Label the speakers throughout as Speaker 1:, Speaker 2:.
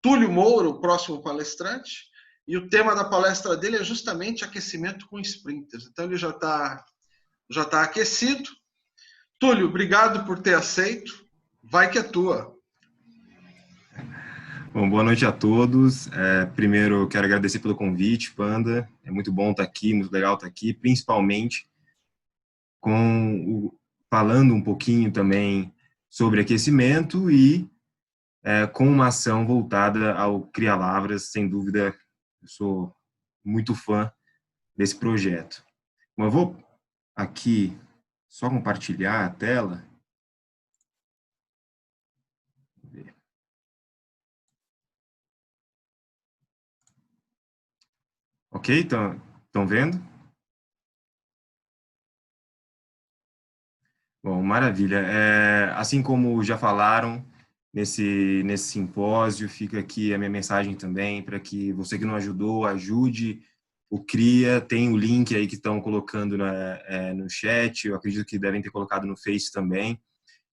Speaker 1: Túlio Moura, o próximo palestrante, e o tema da palestra dele é justamente aquecimento com sprinters. Então ele já está aquecido. Túlio, obrigado por ter aceito. Vai que é tua.
Speaker 2: Bom, boa noite a todos. Primeiro, eu quero agradecer pelo convite, Panda. É muito bom estar aqui, muito legal estar aqui, principalmente falando um pouquinho também sobre aquecimento e com uma ação voltada ao Cria Lavras. Sem dúvida, eu sou muito fã desse projeto. Bom, eu vou aqui só compartilhar a tela. Ok? Estão vendo? Bom, maravilha. Assim como já falaram nesse simpósio, fica aqui a minha mensagem também para que você que não ajudou, ajude o CRIA. Tem o link aí que estão colocando no chat, eu acredito que devem ter colocado no Face também.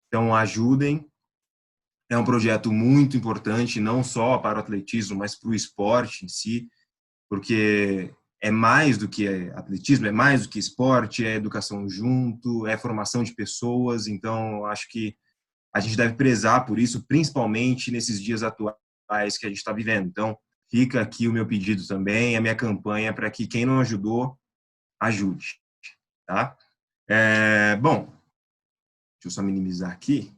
Speaker 2: Então, ajudem. É um projeto muito importante, não só para o atletismo, mas para o esporte em si, porque é mais do que atletismo, é mais do que esporte, é educação junto, é formação de pessoas. Então, acho que a gente deve prezar por isso, principalmente nesses dias atuais que a gente está vivendo. Então, fica aqui o meu pedido também, a minha campanha para que quem não ajudou, ajude. Tá? Bom, deixa eu só minimizar aqui.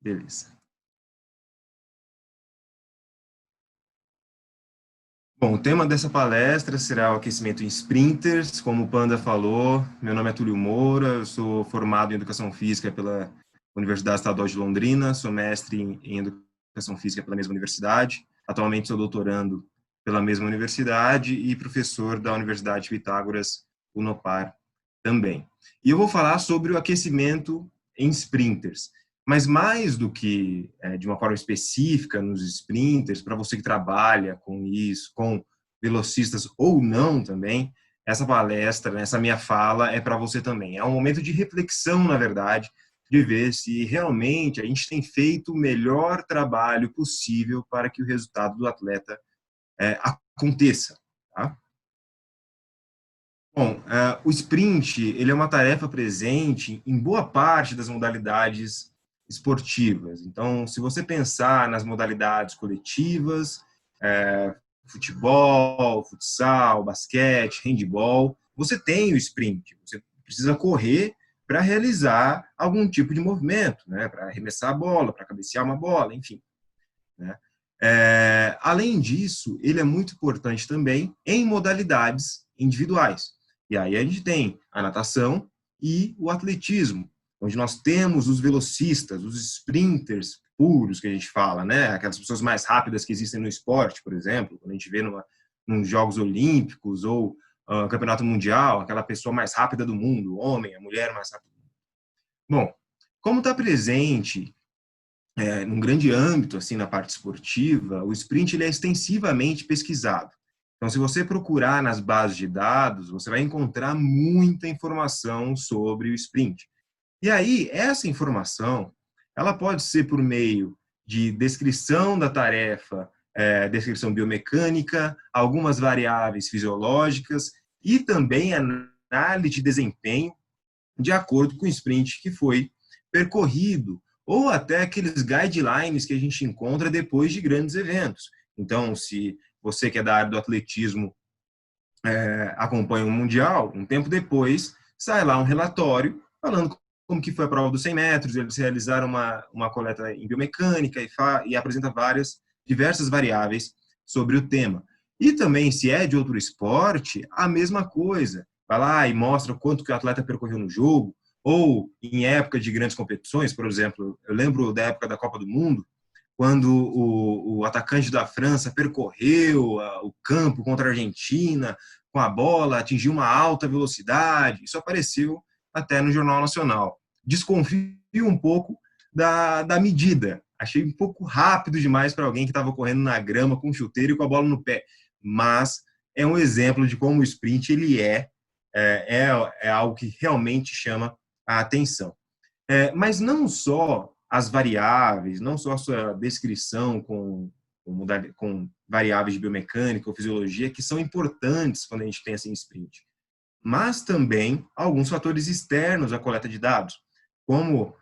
Speaker 2: Beleza. Bom, o tema dessa palestra será o aquecimento em sprinters. Como o Panda falou, meu nome é Túlio Moura, eu sou formado em Educação Física pela Universidade Estadual de Londrina, sou mestre em Educação Física pela mesma universidade, atualmente sou doutorando pela mesma universidade e professor da Universidade de Pitágoras, Unopar, também. E eu vou falar sobre o aquecimento em sprinters. Mas mais do que de uma forma específica nos sprinters, para você que trabalha com isso, com velocistas ou não também, essa palestra, essa minha fala é para você também. É um momento de reflexão, na verdade, de ver se realmente a gente tem feito o melhor trabalho possível para que o resultado do atleta aconteça. Tá? Bom, o sprint ele é uma tarefa presente em boa parte das modalidades esportivas. Então, se você pensar nas modalidades coletivas, futebol, futsal, basquete, handebol, você tem o sprint. Você precisa correr para realizar algum tipo de movimento, né? Para arremessar a bola, para cabecear uma bola, enfim. Né? Além disso, ele é muito importante também em modalidades individuais. E aí a gente tem a natação e o atletismo, onde nós temos os velocistas, os sprinters puros, que a gente fala, né? Aquelas pessoas mais rápidas que existem no esporte, por exemplo, quando a gente vê nos Jogos Olímpicos ou Campeonato Mundial, aquela pessoa mais rápida do mundo, o homem, a mulher mais rápida do mundo. Bom, como está presente num grande âmbito, assim, na parte esportiva, o sprint ele é extensivamente pesquisado. Então, se você procurar nas bases de dados, você vai encontrar muita informação sobre o sprint. E aí, essa informação, ela pode ser por meio de descrição da tarefa, descrição biomecânica, algumas variáveis fisiológicas e também análise de desempenho de acordo com o sprint que foi percorrido, ou até aqueles guidelines que a gente encontra depois de grandes eventos. Então, se você que é da área do atletismo acompanha um mundial, um tempo depois sai lá um relatório falando como que foi a prova dos 100 metros, eles realizaram uma coleta em biomecânica e apresenta diversas variáveis sobre o tema. E também, se é de outro esporte, a mesma coisa. Vai lá e mostra quanto que o atleta percorreu no jogo, ou em época de grandes competições, por exemplo, eu lembro da época da Copa do Mundo, quando o atacante da França percorreu o campo contra a Argentina com a bola, atingiu uma alta velocidade, isso apareceu até no Jornal Nacional. Desconfio um pouco da medida, achei um pouco rápido demais para alguém que estava correndo na grama com um chuteiro e com a bola no pé, mas é um exemplo de como o sprint ele é algo que realmente chama a atenção. Mas não só as variáveis, não só a sua descrição com variáveis de biomecânica ou fisiologia, que são importantes quando a gente pensa em sprint, mas também alguns fatores externos à coleta de dados, como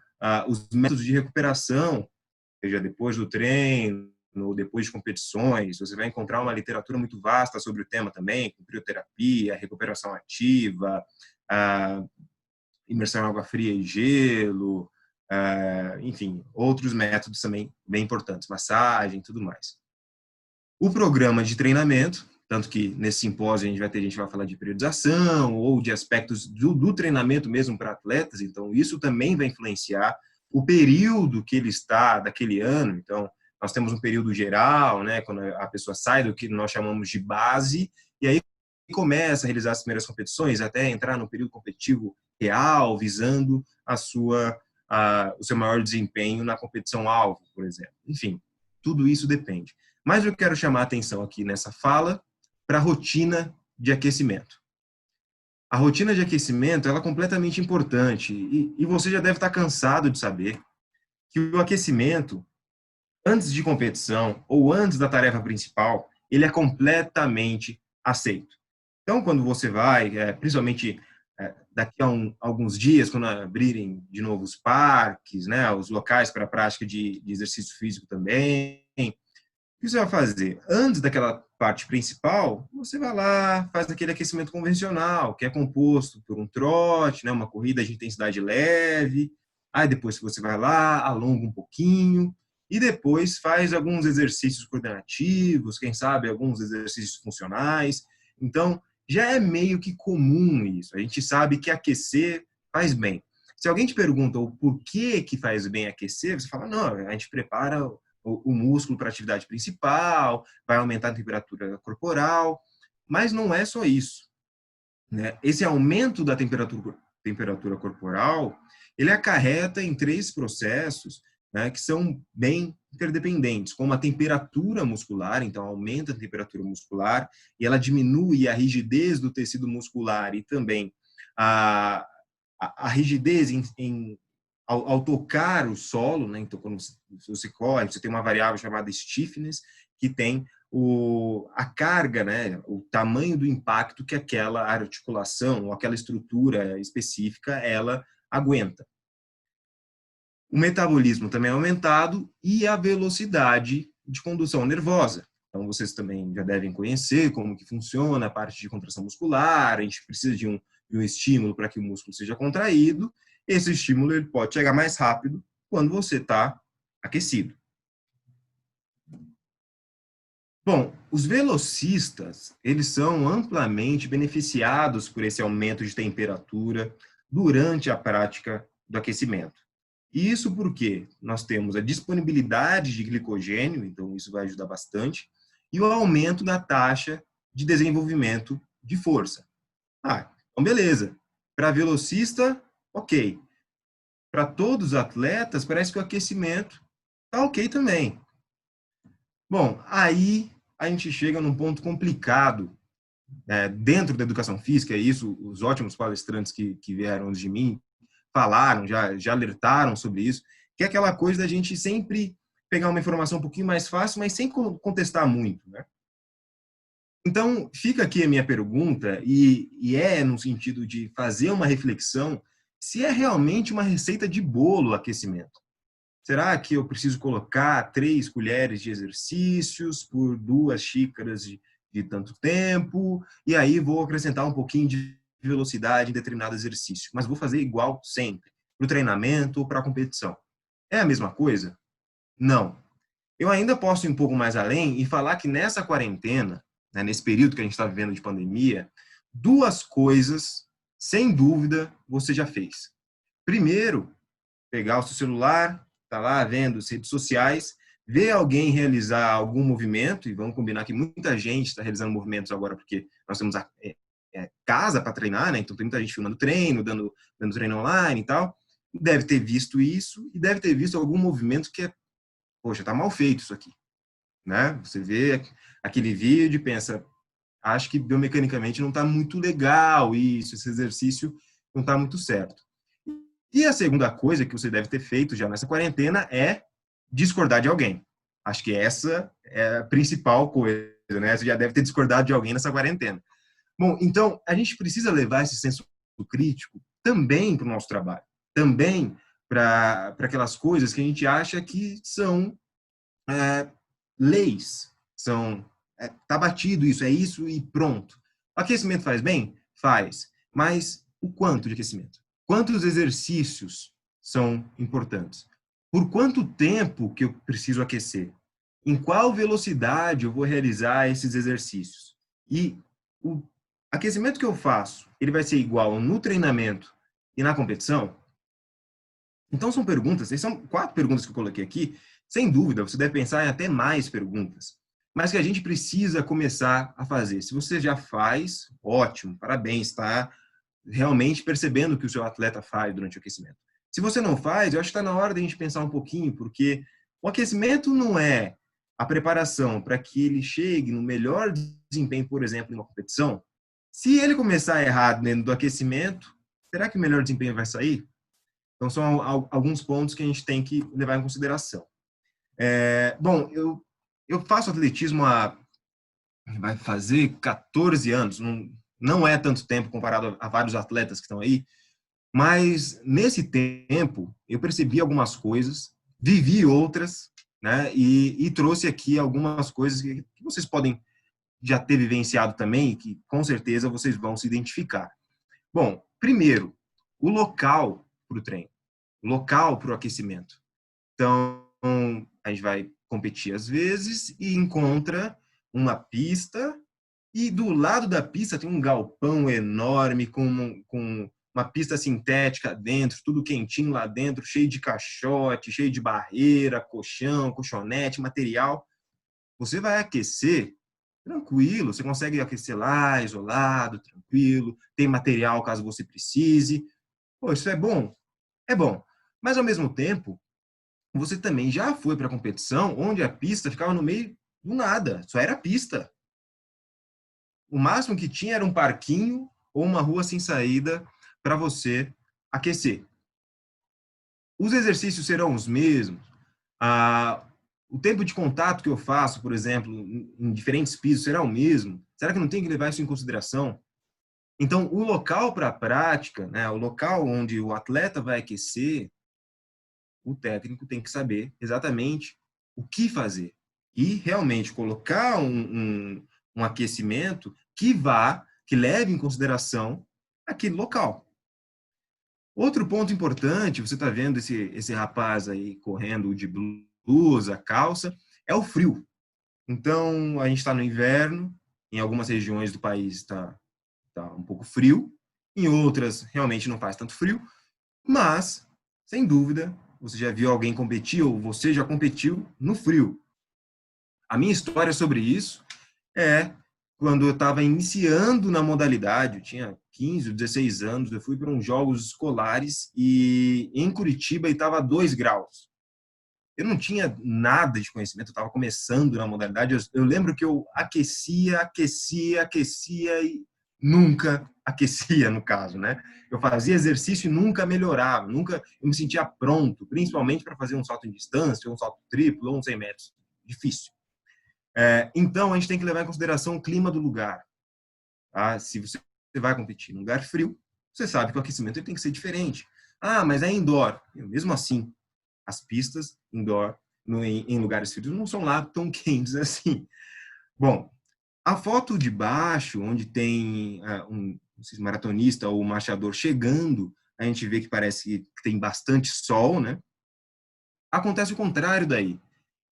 Speaker 2: os métodos de recuperação, seja depois do treino, depois de competições. Você vai encontrar uma literatura muito vasta sobre o tema também, com crioterapia, recuperação ativa, imersão em água fria e gelo, enfim, outros métodos também bem importantes, massagem e tudo mais. O programa de treinamento, tanto que nesse simpósio a gente vai falar de periodização ou de aspectos do treinamento mesmo para atletas, então isso também vai influenciar o período que ele está daquele ano. Então, nós temos um período geral, né, quando a pessoa sai do que nós chamamos de base, e aí começa a realizar as primeiras competições, até entrar no período competitivo real, visando o seu maior desempenho na competição-alvo, por exemplo. Enfim, tudo isso depende. Mas eu quero chamar a atenção aqui nessa fala para a rotina de aquecimento. A rotina de aquecimento ela é completamente importante e você já deve estar cansado de saber que o aquecimento, antes de competição ou antes da tarefa principal, ele é completamente aceito. Então, quando você vai, principalmente daqui a alguns dias, quando abrirem de novo os parques, né, os locais para a prática de exercício físico também, o que você vai fazer? Antes daquela parte principal, você vai lá, faz aquele aquecimento convencional, que é composto por um trote, né, uma corrida de intensidade leve. Aí depois você vai lá, alonga um pouquinho, e depois faz alguns exercícios coordenativos, quem sabe alguns exercícios funcionais. Então, já é meio que comum isso. A gente sabe que aquecer faz bem. Se alguém te pergunta o porquê que faz bem aquecer, você fala, não, a gente prepara o músculo para a atividade principal, vai aumentar a temperatura corporal, mas não é só isso, né? Esse aumento da temperatura corporal, ele acarreta em 3 processos, né, que são bem interdependentes, como a temperatura muscular, então aumenta a temperatura muscular e ela diminui a rigidez do tecido muscular e também a rigidez ao tocar o solo, né? Então, quando você corre, você tem uma variável chamada stiffness, que tem a carga, né? O tamanho do impacto que aquela articulação ou aquela estrutura específica ela aguenta. O metabolismo também é aumentado e a velocidade de condução nervosa. Então, vocês também já devem conhecer como que funciona a parte de contração muscular, a gente precisa de um estímulo para que o músculo seja contraído. Esse estímulo ele pode chegar mais rápido quando você está aquecido. Bom, os velocistas, eles são amplamente beneficiados por esse aumento de temperatura durante a prática do aquecimento. E isso porque nós temos a disponibilidade de glicogênio, então isso vai ajudar bastante, e o aumento da taxa de desenvolvimento de força. Então beleza. Para velocista, ok. Para todos os atletas, parece que o aquecimento está ok também. Bom, aí a gente chega num ponto complicado dentro da educação física, e isso os ótimos palestrantes que vieram antes de mim falaram, já alertaram sobre isso, que é aquela coisa da gente sempre pegar uma informação um pouquinho mais fácil, mas sem contestar muito, né? Então, fica aqui a minha pergunta, e é no sentido de fazer uma reflexão se é realmente uma receita de bolo o aquecimento. Será que eu preciso colocar 3 colheres de exercícios por 2 xícaras de tanto tempo, e aí vou acrescentar um pouquinho de velocidade em determinado exercício, mas vou fazer igual sempre, para o treinamento ou para a competição? É a mesma coisa? Não. Eu ainda posso ir um pouco mais além e falar que nessa quarentena, né, nesse período que a gente está vivendo de pandemia, 2 coisas, sem dúvida, você já fez. Primeiro, pegar o seu celular, tá lá vendo as redes sociais, ver alguém realizar algum movimento, e vamos combinar que muita gente está realizando movimentos agora porque nós temos casa para treinar, né? Então tem muita gente filmando treino, dando treino online e tal. Deve ter visto isso e deve ter visto algum movimento que poxa, tá mal feito isso aqui, né? Você vê aquele vídeo e pensa, acho que biomecanicamente não está muito legal isso, esse exercício não está muito certo. E a segunda coisa que você deve ter feito já nessa quarentena é discordar de alguém. Acho que essa é a principal coisa, né? Você já deve ter discordado de alguém nessa quarentena. Bom, então, a gente precisa levar esse senso crítico também para o nosso trabalho, também para aquelas coisas que a gente acha que são leis, tá batido isso, é isso e pronto. O aquecimento faz bem? Faz. Mas o quanto de aquecimento? Quantos exercícios são importantes? Por quanto tempo que eu preciso aquecer? Em qual velocidade eu vou realizar esses exercícios? E o aquecimento que eu faço, ele vai ser igual no treinamento e na competição? Então são perguntas, são 4 perguntas que eu coloquei aqui. Sem dúvida, você deve pensar em até mais perguntas, mas que a gente precisa começar a fazer. Se você já faz, ótimo, parabéns, está realmente percebendo o que o seu atleta faz durante o aquecimento. Se você não faz, eu acho que está na hora de a gente pensar um pouquinho, porque o aquecimento não é a preparação para que ele chegue no melhor desempenho, por exemplo, em uma competição. Se ele começar errado dentro do aquecimento, será que o melhor desempenho vai sair? Então, são alguns pontos que a gente tem que levar em consideração. Bom, eu faço atletismo vai fazer 14 anos, não é tanto tempo comparado a vários atletas que estão aí, mas nesse tempo eu percebi algumas coisas, vivi outras, né, e trouxe aqui algumas coisas que vocês podem já ter vivenciado também, que com certeza vocês vão se identificar. Bom, primeiro, o local para o treino, o local para o aquecimento. Então, a gente vai competir às vezes e encontra uma pista e do lado da pista tem um galpão enorme com uma pista sintética dentro, tudo quentinho lá dentro, cheio de caixote, cheio de barreira, colchão, colchonete, material. Você vai aquecer tranquilo, você consegue aquecer lá, isolado, tranquilo, tem material caso você precise. Pô, isso é bom? É bom. Mas, ao mesmo tempo, você também já foi para a competição onde a pista ficava no meio do nada, só era pista. O máximo que tinha era um parquinho ou uma rua sem saída para você aquecer. Os exercícios serão os mesmos. O tempo de contato que eu faço, por exemplo, em diferentes pisos, será o mesmo? Será que não tem que levar isso em consideração? Então, o local para a prática, né, o local onde o atleta vai aquecer, o técnico tem que saber exatamente o que fazer e realmente colocar um aquecimento que leve em consideração aquele local. Outro ponto importante, você está vendo esse rapaz aí correndo de blusa, calça, é o frio. Então, a gente está no inverno, em algumas regiões do país está um pouco frio, em outras realmente não faz tanto frio, mas, sem dúvida, você já viu alguém competir ou você já competiu no frio. A minha história sobre isso é quando eu estava iniciando na modalidade, eu tinha 15 ou 16 anos, eu fui para uns jogos escolares e em Curitiba estava 2 graus. Eu não tinha nada de conhecimento, eu estava começando na modalidade. Eu lembro que eu aquecia e nunca aquecia, no caso, né? Eu fazia exercício e nunca melhorava, nunca eu me sentia pronto, principalmente para fazer um salto em distância, um salto triplo ou um 100 metros. Difícil. Então, a gente tem que levar em consideração o clima do lugar. Tá? Se você vai competir em um lugar frio, você sabe que o aquecimento tem que ser diferente. Ah, mas é indoor. Mesmo assim, as pistas indoor em lugares frios não são lá tão quentes assim. Bom, a foto de baixo, onde tem um maratonista ou um marchador chegando, a gente vê que parece que tem bastante sol, né? Acontece o contrário daí.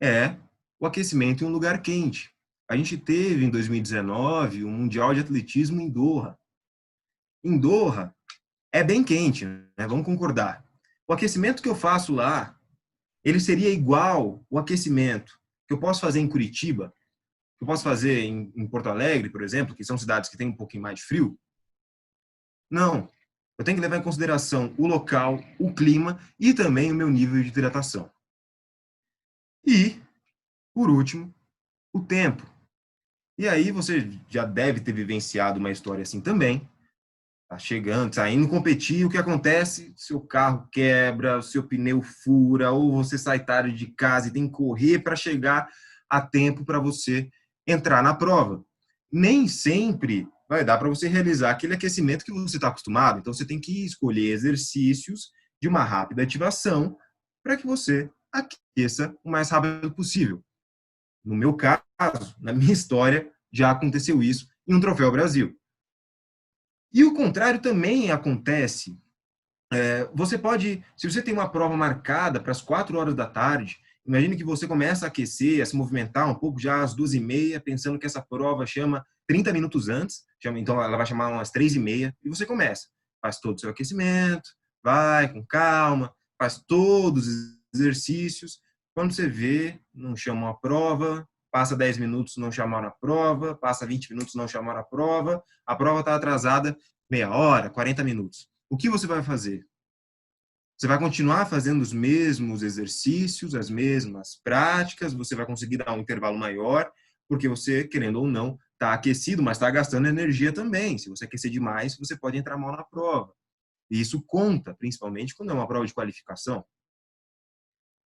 Speaker 2: É o aquecimento em um lugar quente. A gente teve, em 2019, um Mundial de Atletismo em Doha. Em Doha, é bem quente, né? Vamos concordar. O aquecimento que eu faço lá, ele seria igual o aquecimento que eu posso fazer em Curitiba, que eu posso fazer em Porto Alegre, por exemplo, que são cidades que têm um pouquinho mais de frio? Não. Eu tenho que levar em consideração o local, o clima e também o meu nível de hidratação. E, por último, o tempo. E aí você já deve ter vivenciado uma história assim também. Tá chegando, tá indo competir, o que acontece? Seu carro quebra, o seu pneu fura, ou você sai tarde de casa e tem que correr para chegar a tempo para você entrar na prova. Nem sempre vai dar para você realizar aquele aquecimento que você está acostumado. Então, você tem que escolher exercícios de uma rápida ativação para que você aqueça o mais rápido possível. No meu caso, na minha história, já aconteceu isso em um Troféu Brasil. E o contrário também acontece. Você pode, se você tem uma prova marcada para as 4 horas da tarde, imagine que você começa a aquecer, a se movimentar um pouco já às 2h30, pensando que essa prova chama 30 minutos antes, então ela vai chamar umas 3h30, e você começa. Faz todo o seu aquecimento, vai com calma, faz todos os exercícios. Quando você vê, não chamam a prova, passa 10 minutos, não chamaram a prova, passa 20 minutos, não chamaram a prova está atrasada meia hora, 40 minutos. O que você vai fazer? Você vai continuar fazendo os mesmos exercícios, as mesmas práticas, você vai conseguir dar um intervalo maior, porque você, querendo ou não, está aquecido, mas está gastando energia também. Se você aquecer demais, você pode entrar mal na prova. E isso conta, principalmente quando é uma prova de qualificação.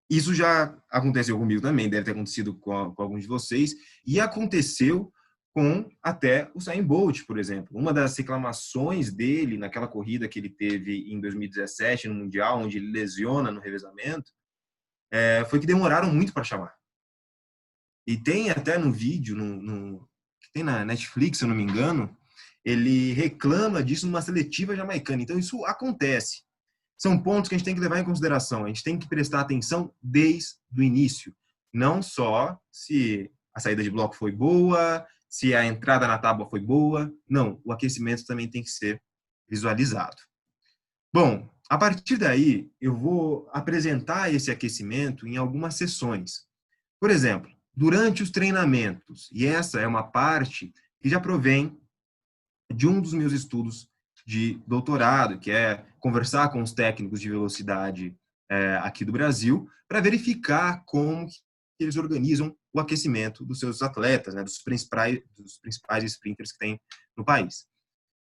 Speaker 2: Isso já aconteceu comigo também, deve ter acontecido com alguns de vocês, e aconteceu com até o Usain Bolt, por exemplo. Uma das reclamações dele naquela corrida que ele teve em 2017 no Mundial, onde ele lesiona no revezamento, foi que demoraram muito para chamar. E tem até no vídeo, que tem na Netflix, se eu não me engano, ele reclama disso numa seletiva jamaicana. Então isso acontece. São pontos que a gente tem que levar em consideração. A gente tem que prestar atenção desde o início. Não só se a saída de bloco foi boa, se a entrada na tábua foi boa. Não, o aquecimento também tem que ser visualizado. Bom, a partir daí, eu vou apresentar esse aquecimento em algumas sessões. Por exemplo, durante os treinamentos, e essa é uma parte que já provém de um dos meus estudos de doutorado, que é conversar com os técnicos de velocidade aqui do Brasil, para verificar como que eles organizam o aquecimento dos seus atletas, né, dos principais sprinters que tem no país.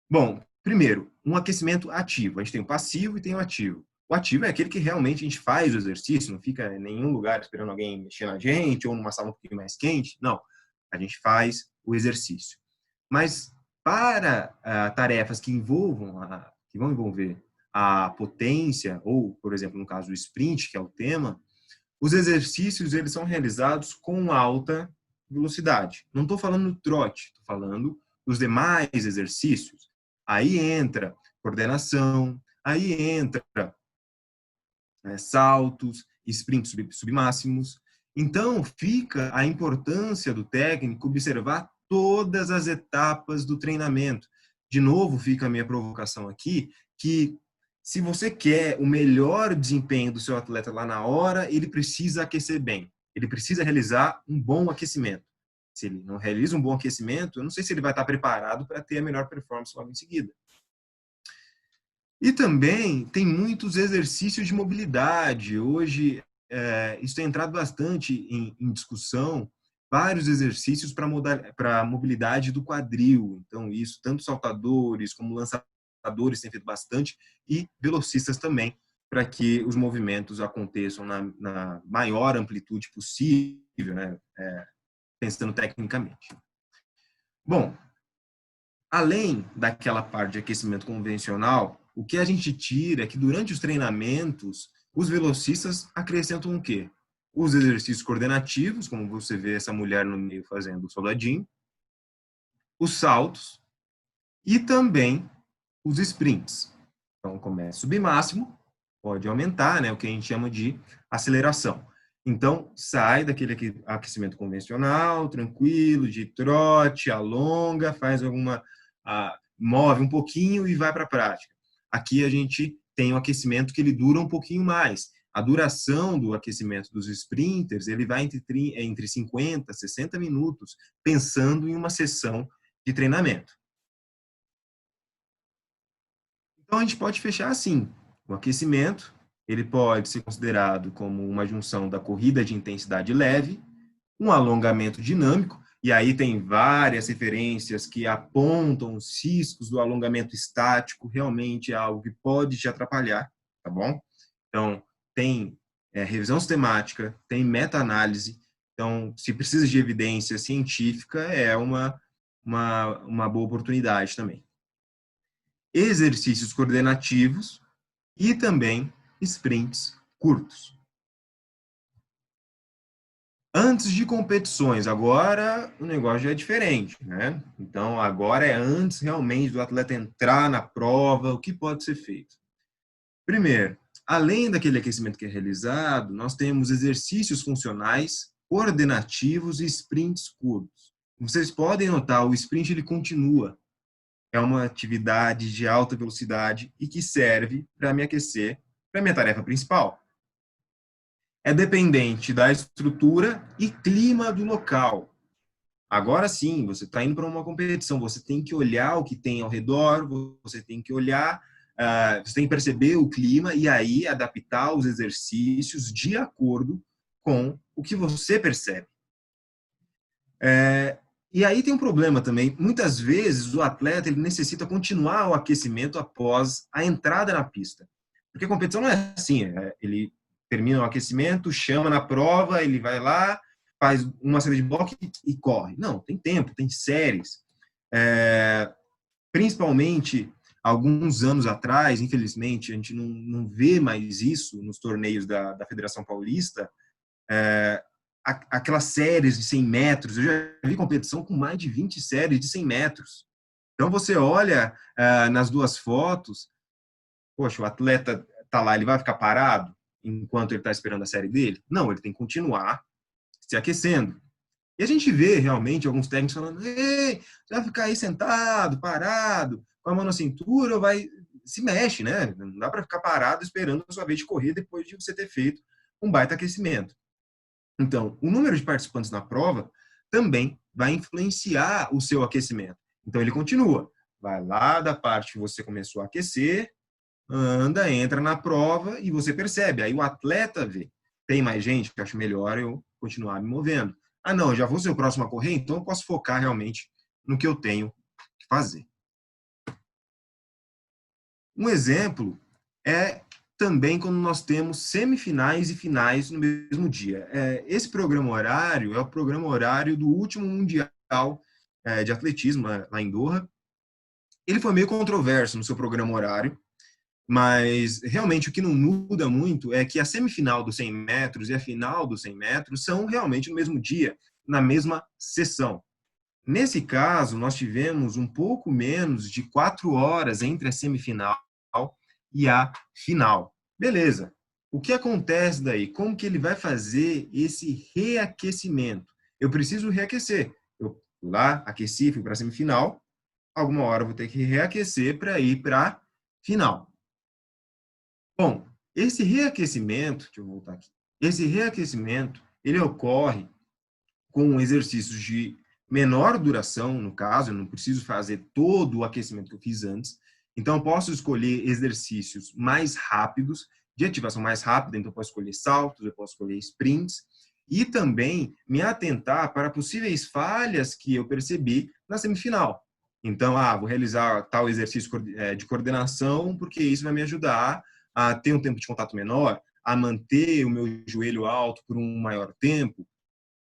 Speaker 2: Bom, primeiro, um aquecimento ativo. A gente tem o passivo e tem o ativo. O ativo é aquele que realmente a gente faz o exercício, não fica em nenhum lugar esperando alguém mexer na gente ou numa sala um pouquinho mais quente. Não, a gente faz o exercício. Mas para tarefas que vão envolver a potência, ou, por exemplo, no caso do sprint, que é o tema, os exercícios eles são realizados com alta velocidade. Não estou falando do trote, estou falando dos demais exercícios. Aí entra coordenação, aí entra saltos, sprints submáximos. Então, fica a importância do técnico observar todas as etapas do treinamento. De novo, fica a minha provocação aqui, que se você quer o melhor desempenho do seu atleta lá na hora, ele precisa aquecer bem. Ele precisa realizar um bom aquecimento. Se ele não realiza um bom aquecimento, eu não sei se ele vai estar preparado para ter a melhor performance logo em seguida. E também tem muitos exercícios de mobilidade. Hoje, isso tem entrado bastante em discussão, vários exercícios para a mobilidade do quadril. Então, isso, tanto saltadores como lançadores têm feito bastante, e velocistas também, para que os movimentos aconteçam na maior amplitude possível, né? Pensando tecnicamente. Bom, além daquela parte de aquecimento convencional, o que a gente tira é que durante os treinamentos, os velocistas acrescentam o quê? Os exercícios coordenativos, como você vê essa mulher no meio fazendo o soldadinho, os saltos e também os sprints. Então, começa submáximo, pode aumentar, né, o que a gente chama de aceleração. Então, sai daquele aquecimento convencional, tranquilo, de trote, alonga, faz move um pouquinho e vai para a prática. Aqui a gente tem um aquecimento que ele dura um pouquinho mais. A duração do aquecimento dos sprinters, ele vai entre 50 e 60 minutos, pensando em uma sessão de treinamento. Então, a gente pode fechar assim. O aquecimento, ele pode ser considerado como uma junção da corrida de intensidade leve, um alongamento dinâmico, e aí tem várias referências que apontam os riscos do alongamento estático, realmente é algo que pode te atrapalhar, tá bom? Então, tem revisão sistemática, tem meta-análise, então, se precisa de evidência científica, é uma boa oportunidade também. Exercícios coordenativos e também sprints curtos. Antes de competições, agora o negócio já é diferente, né? Então, agora é antes realmente do atleta entrar na prova, o que pode ser feito? Primeiro, além daquele aquecimento que é realizado, nós temos exercícios funcionais, coordenativos e sprints curtos. Vocês podem notar, o sprint ele continua. É uma atividade de alta velocidade e que serve para me aquecer para a minha tarefa principal. É dependente da estrutura e clima do local. Agora sim, você está indo para uma competição, você tem que olhar o que tem ao redor, você tem que olhar, você tem que perceber o clima e aí adaptar os exercícios de acordo com o que você percebe. E aí tem um problema também. Muitas vezes o atleta ele necessita continuar o aquecimento após a entrada na pista. Porque a competição não é assim. Ele termina o aquecimento, chama na prova, ele vai lá, faz uma série de blocos e corre. Não, tem tempo, tem séries. Principalmente, alguns anos atrás, infelizmente, a gente não vê mais isso nos torneios da Federação Paulista, aquelas séries de 100 metros. Eu já vi competição com mais de 20 séries de 100 metros. Então, você olha nas duas fotos, poxa, o atleta está lá, ele vai ficar parado enquanto ele está esperando a série dele? Não, ele tem que continuar se aquecendo. E a gente vê realmente alguns técnicos falando: ei, você vai ficar aí sentado, parado, com a mão na cintura, ou vai... Se mexe, né? Não dá para ficar parado esperando a sua vez de correr depois de você ter feito um baita aquecimento. Então, o número de participantes na prova também vai influenciar o seu aquecimento. Então, ele continua. Vai lá da parte que você começou a aquecer, anda, entra na prova e você percebe. Aí o atleta vê. Tem mais gente que acho melhor eu continuar me movendo. Ah, não, já vou ser o próximo a correr, então eu posso focar realmente no que eu tenho que fazer. Um exemplo é também quando nós temos semifinais e finais no mesmo dia. Esse programa horário é o programa horário do último Mundial de Atletismo, lá em Doha. Ele foi meio controverso no seu programa horário, mas realmente o que não muda muito é que a semifinal dos 100 metros e a final dos 100 metros são realmente no mesmo dia, na mesma sessão. Nesse caso, nós tivemos um pouco menos de 4 horas entre a semifinal e a final. Beleza. O que acontece daí? Como que ele vai fazer esse reaquecimento? Eu preciso reaquecer. Eu fui lá, aqueci, fui para a semifinal. Alguma hora eu vou ter que reaquecer para ir para a final. Bom, esse reaquecimento, deixa eu voltar aqui. Esse reaquecimento, ele ocorre com exercícios de menor duração, no caso, eu não preciso fazer todo o aquecimento que eu fiz antes. Então, eu posso escolher exercícios mais rápidos, de ativação mais rápida, então eu posso escolher saltos, eu posso escolher sprints, e também me atentar para possíveis falhas que eu percebi na semifinal. Então, vou realizar tal exercício de coordenação, porque isso vai me ajudar a ter um tempo de contato menor, a manter o meu joelho alto por um maior tempo.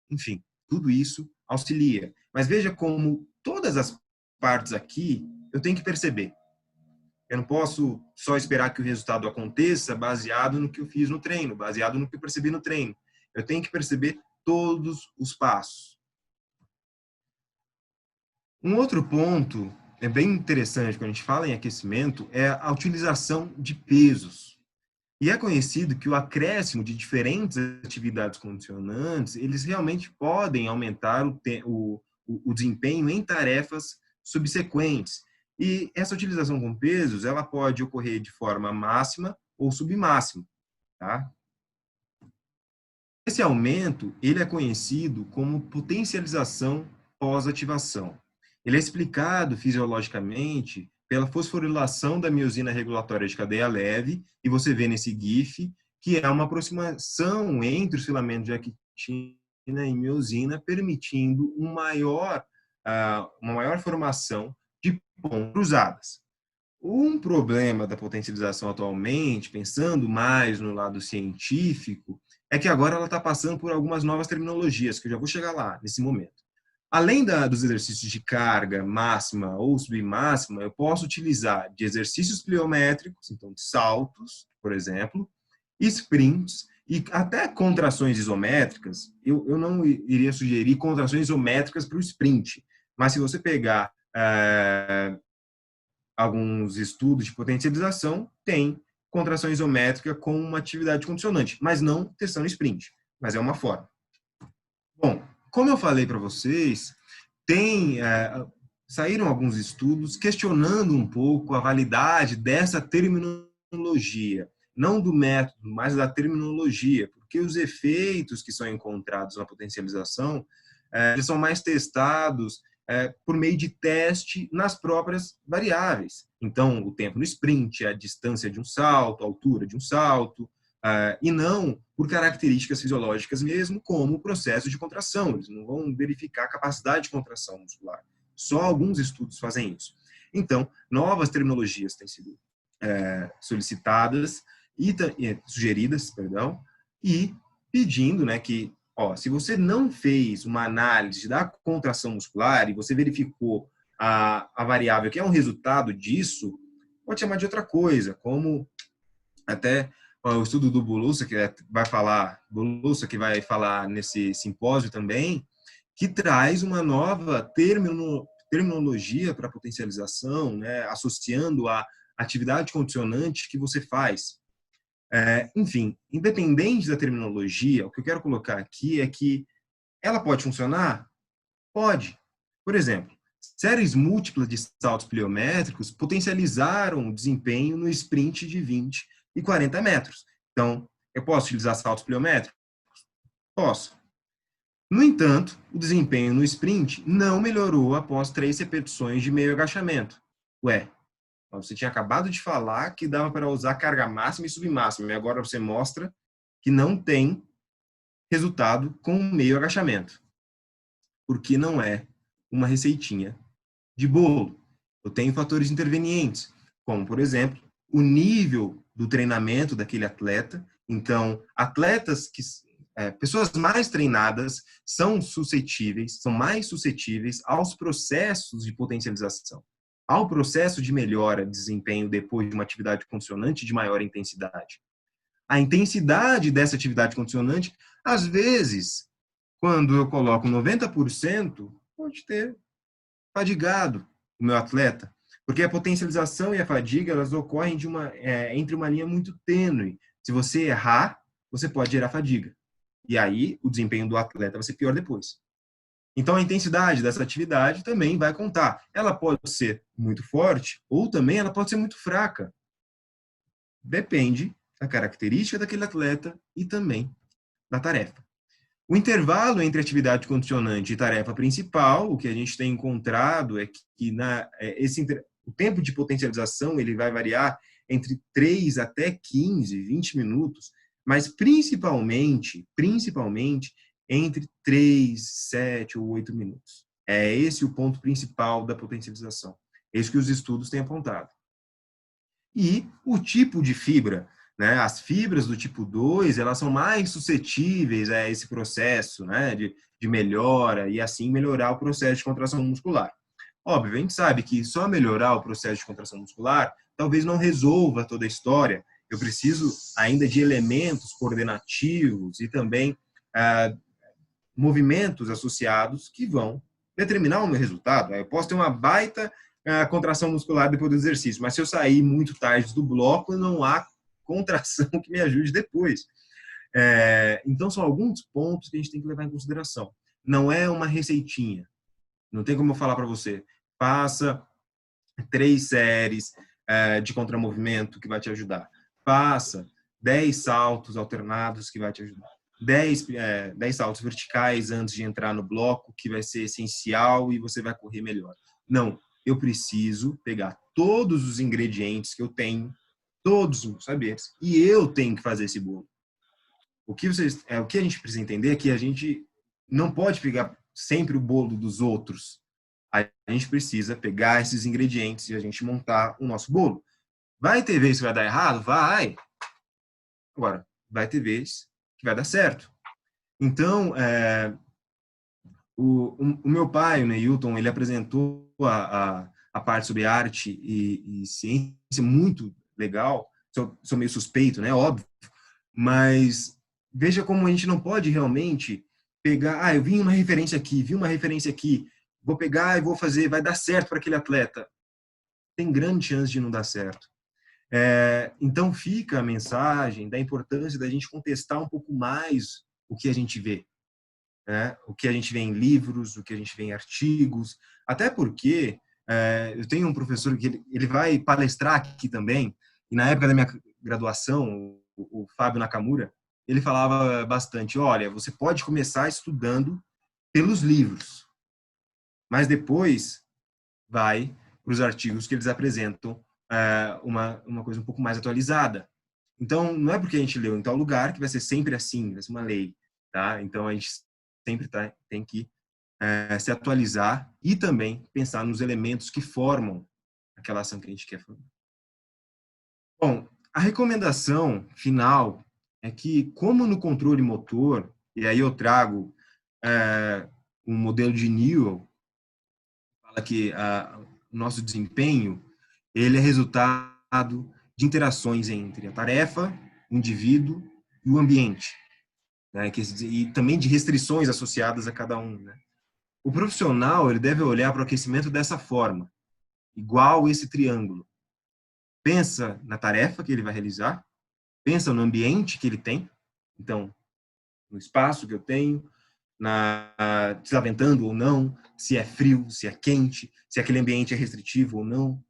Speaker 2: Enfim, tudo isso auxilia. Mas veja como todas as partes aqui eu tenho que perceber. Eu não posso só esperar que o resultado aconteça baseado no que eu fiz no treino, baseado no que eu percebi no treino. Eu tenho que perceber todos os passos. Um outro ponto é bem interessante quando a gente fala em aquecimento é a utilização de pesos. E é conhecido que o acréscimo de diferentes atividades condicionantes, eles realmente podem aumentar o desempenho em tarefas subsequentes. E essa utilização com pesos, ela pode ocorrer de forma máxima ou submáxima, tá? Esse aumento, ele é conhecido como potencialização pós-ativação. Ele é explicado fisiologicamente pela fosforilação da miosina regulatória de cadeia leve, e você vê nesse GIF que é uma aproximação entre os filamentos de actina e miosina, permitindo uma maior formação de pontas cruzadas. Um problema da potencialização atualmente, pensando mais no lado científico, é que agora ela está passando por algumas novas terminologias, que eu já vou chegar lá, nesse momento. Além dos exercícios de carga máxima ou submáxima, eu posso utilizar de exercícios pliométricos, então de saltos, por exemplo, sprints e até contrações isométricas. Eu não iria sugerir contrações isométricas para o sprint, mas se você pegar alguns estudos de potencialização, tem contração isométrica com uma atividade condicionante, mas não testando sprint, mas é uma forma. Bom, como eu falei para vocês, saíram alguns estudos questionando um pouco a validade dessa terminologia, não do método, mas da terminologia, porque os efeitos que são encontrados na potencialização eles são mais testados por meio de teste nas próprias variáveis. Então, o tempo no sprint, a distância de um salto, a altura de um salto, e não por características fisiológicas mesmo, como o processo de contração. Eles não vão verificar a capacidade de contração muscular. Só alguns estudos fazem isso. Então, novas terminologias têm sido solicitadas e sugeridas, e pedindo, né, que se você não fez uma análise da contração muscular e você verificou a variável que é um resultado disso, pode chamar de outra coisa, como até o estudo do Bolusa, que vai falar nesse simpósio também, que traz uma nova terminologia para potencialização, né, associando a atividade condicionante que você faz. Enfim, independente da terminologia, o que eu quero colocar aqui é que ela pode funcionar? Pode. Por exemplo, séries múltiplas de saltos pliométricos potencializaram o desempenho no sprint de 20 e 40 metros. Então, eu posso utilizar saltos pliométricos? Posso. No entanto, o desempenho no sprint não melhorou após 3 repetições de meio agachamento. Você tinha acabado de falar que dava para usar carga máxima e submáxima, e agora você mostra que não tem resultado com meio agachamento, porque não é uma receitinha de bolo. Eu tenho fatores intervenientes, como, por exemplo, o nível do treinamento daquele atleta. Então, pessoas mais treinadas são mais suscetíveis aos processos de potencialização, ao processo de melhora de desempenho depois de uma atividade condicionante de maior intensidade. A intensidade dessa atividade condicionante, às vezes, quando eu coloco 90%, pode ter fadigado o meu atleta, porque a potencialização e a fadiga, elas ocorrem entre uma linha muito tênue. Se você errar, você pode gerar fadiga. E aí, o desempenho do atleta vai ser pior depois. Então, a intensidade dessa atividade também vai contar. Ela pode ser muito forte ou também ela pode ser muito fraca. Depende da característica daquele atleta e também da tarefa. O intervalo entre atividade condicionante e tarefa principal, o que a gente tem encontrado é que o tempo de potencialização ele vai variar entre 3 até 15, 20 minutos, mas principalmente entre 3, 7 ou 8 minutos. É esse o ponto principal da potencialização. É isso que os estudos têm apontado. E o tipo de fibra, né? As fibras do tipo 2, elas são mais suscetíveis a esse processo, né, de melhora e assim melhorar o processo de contração muscular. Óbvio, a gente sabe que só melhorar o processo de contração muscular talvez não resolva toda a história. Eu preciso ainda de elementos coordenativos e também movimentos associados que vão determinar o meu resultado. Eu posso ter uma baita contração muscular depois do exercício, mas se eu sair muito tarde do bloco, não há contração que me ajude depois. Então, são alguns pontos que a gente tem que levar em consideração. Não é uma receitinha. Não tem como eu falar para você, faça 3 séries de contramovimento que vai te ajudar. Faça 10 saltos alternados que vai te ajudar. 10 saltos verticais antes de entrar no bloco, que vai ser essencial e você vai correr melhor. Não, eu preciso pegar todos os ingredientes que eu tenho, todos os saberes, e eu tenho que fazer esse bolo. O que a gente precisa entender é que a gente não pode pegar sempre o bolo dos outros. A gente precisa pegar esses ingredientes e a gente montar o nosso bolo. Vai ter vezes que vai dar errado? Vai. Agora, vai ter vezes que vai dar certo. Então, o meu pai, o Neilton, ele apresentou a parte sobre arte e ciência muito legal. Sou meio suspeito, né? Óbvio. Mas veja como a gente não pode realmente pegar, eu vi uma referência aqui, vi uma referência aqui, vou pegar e vou fazer, vai dar certo para aquele atleta. Tem grande chance de não dar certo. Então fica a mensagem da importância da gente contestar um pouco mais o que a gente vê, né? O que a gente vê em livros, o que a gente vê em artigos, até porque eu tenho um professor que ele vai palestrar aqui também, e na época da minha graduação, o Fábio Nakamura, ele falava bastante, olha, você pode começar estudando pelos livros, mas depois vai para os artigos que eles apresentam uma coisa um pouco mais atualizada. Então, não é porque a gente leu em tal lugar que vai ser sempre assim, vai ser uma lei, tá? Então, a gente sempre tem que se atualizar e também pensar nos elementos que formam aquela ação que a gente quer formar. Bom, a recomendação final é que, como no controle motor, e aí eu trago um modelo de Newell, fala que o nosso desempenho ele é resultado de interações entre a tarefa, o indivíduo e o ambiente, né? E também de restrições associadas a cada um, né? O profissional ele deve olhar para o aquecimento dessa forma, igual esse triângulo. Pensa na tarefa que ele vai realizar, pensa no ambiente que ele tem, então, no espaço que eu tenho, se está ventando ou não, se é frio, se é quente, se aquele ambiente é restritivo ou não.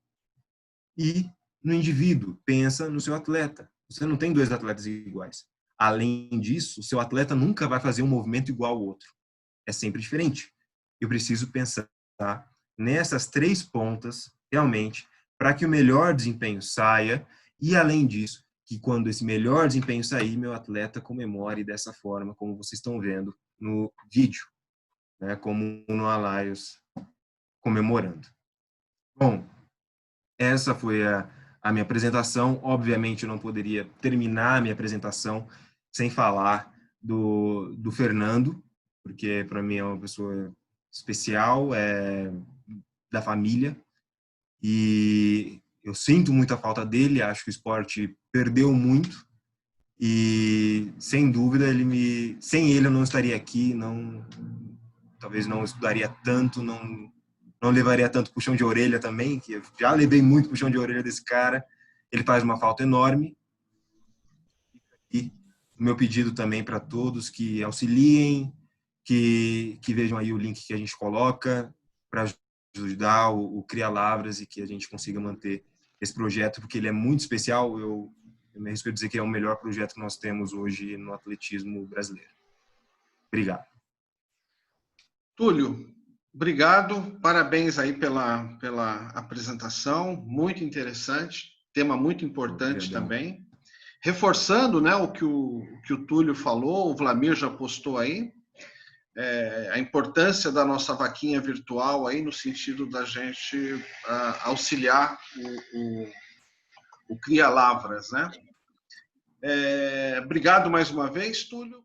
Speaker 2: E no indivíduo, pensa no seu atleta. Você não tem dois atletas iguais. Além disso, o seu atleta nunca vai fazer um movimento igual ao outro. É sempre diferente. Eu preciso pensar nessas três pontas, realmente, para que o melhor desempenho saia e, além disso, que quando esse melhor desempenho sair, meu atleta comemore dessa forma, como vocês estão vendo no vídeo, né, como no Alliance comemorando. Bom, essa foi a minha apresentação. Obviamente, eu não poderia terminar a minha apresentação sem falar do Fernando, porque para mim é uma pessoa especial, da família, e eu sinto muita falta dele. Acho que o esporte perdeu muito e, sem dúvida, sem ele eu não estaria aqui, talvez não estudaria tanto, não levaria tanto puxão de orelha também, que eu já levei muito puxão de orelha desse cara. Ele faz uma falta enorme. E o meu pedido também para todos que auxiliem, que vejam aí o link que a gente coloca para ajudar o Cria Lavras e que a gente consiga manter esse projeto, porque ele é muito especial. Eu me arrisco a dizer que é o melhor projeto que nós temos hoje no atletismo brasileiro. Obrigado.
Speaker 1: Túlio, obrigado, parabéns aí pela apresentação, muito interessante, tema muito importante também. Reforçando, né, o que o Túlio falou, o Vlamir já postou aí, a importância da nossa vaquinha virtual aí no sentido da gente auxiliar o Cria Lavras, né? Obrigado mais uma vez, Túlio.